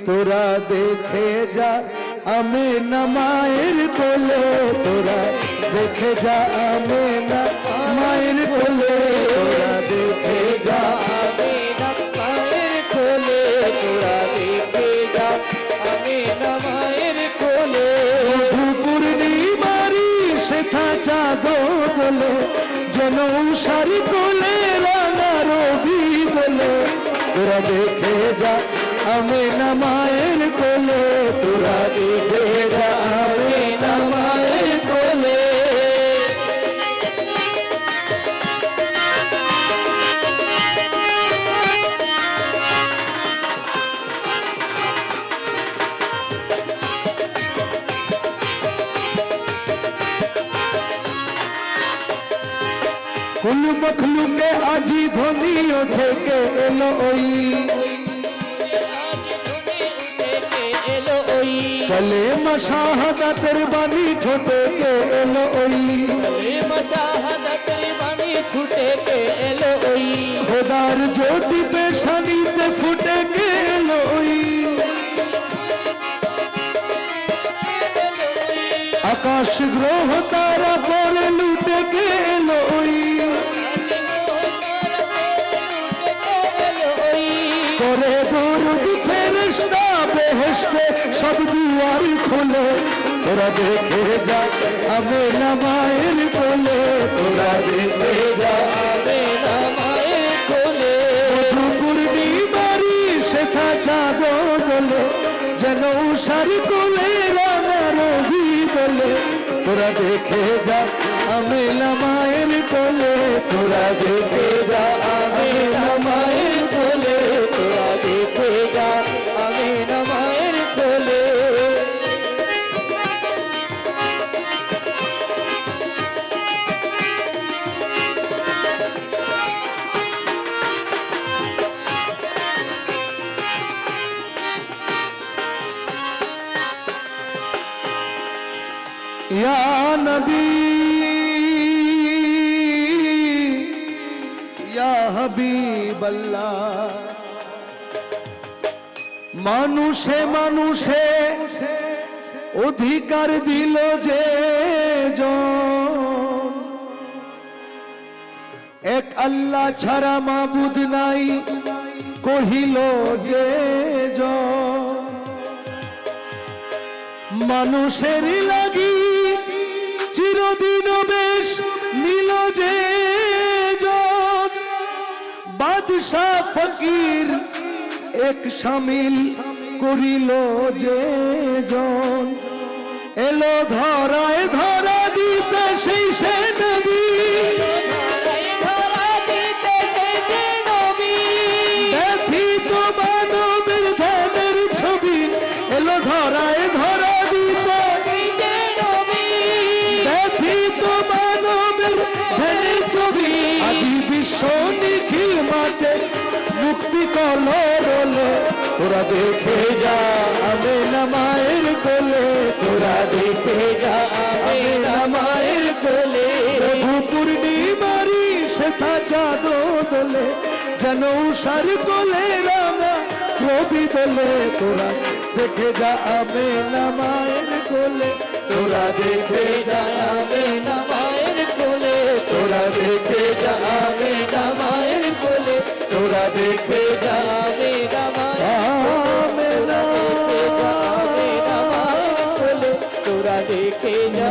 তোরা দেখে যা আমেনা মায়ের কোলে, তোরা দেখে যা আমেনা মায়ের কোলে, তোরা দেখে যা আমেনা মায়ের কোলে, তোরা দেখে যা আমেনা মায়ের কোলে। পূর্ণিমারি শেখা চাঁদ দোলে, যেন উষারি কোলে রাঙা রবি দোলে, তোরা দেখে যা আমেনা মায়ের কোলে, তোরা দেখে যা আমেনা মায়ের কোলে। कुल मखलूके आजी ध्वनि उठे के एलो ओई, कले मशाहदतेर बानी ठोटे के एलो ओई, कले मशाहदतेर बानी छूटे के एलो ओई, खुदार ज्योति पेशानी ते फुटे के एलो ओई, आकाश ग्रह तारा पर लूटे के एलो ओई, करे दुरुद फेरिश्ता बेहेश्ते सब दुआर खोले, तोरा देखे जा आमेना माয়ের কোলে, तोरा देखे जा आमेना माয়ের কোলে। পূর্ণিমারি শেখা চাঁদ দোলে, যেন উষার কোলে রাঙা রবি দোলে, তোরা দেখে যা আমেনা মায়ের কোলে, তোরা দেখে যা আমেনা মায়ের কোলে, তোরা দেখে যা আমেনা মায়ের কোলে। या नबी या हबीब अल्लाह, মানুষে মানুষে অধিকার দিল যে জন, এক আল্লাহ ছাড়া মাবুদ নাই কহিল যে জন, মানুষের লাগি চিরদিন বেশ নিল যে জন, বাদশাহ ফকির এক শামিল করিল যে জন, এলো ধরায় ধরা দিতে সেই সে নবী, ব্যথিত মানবের ধ্যানের ছবি, এলো ধরায় ধরা দিতে ব্যথিত মানবের ধ্যানের ছবি, আজি বিশ্ব নিখিল মাঠে মুক্তি কলরলে, তোরা দেখে যা আমেনা মায়ের কোলে, তোরা দেখে যা আমেনা মায়ের কোলে। পূর্ণিমারি শেখা চাঁদ দোলে, যেন উষার কোলে রাঙা রবি দোলে, তোরা দেখে যা আমেনা মায়ের কোলে, তোরা দেখে যা আমেনা মায়ের কোলে, তোরা দেখে যা আমেনা মায়ের কোলে, তোরা দেখে যা আমেনা মায়ের কোলে, তোরা দেখে যা।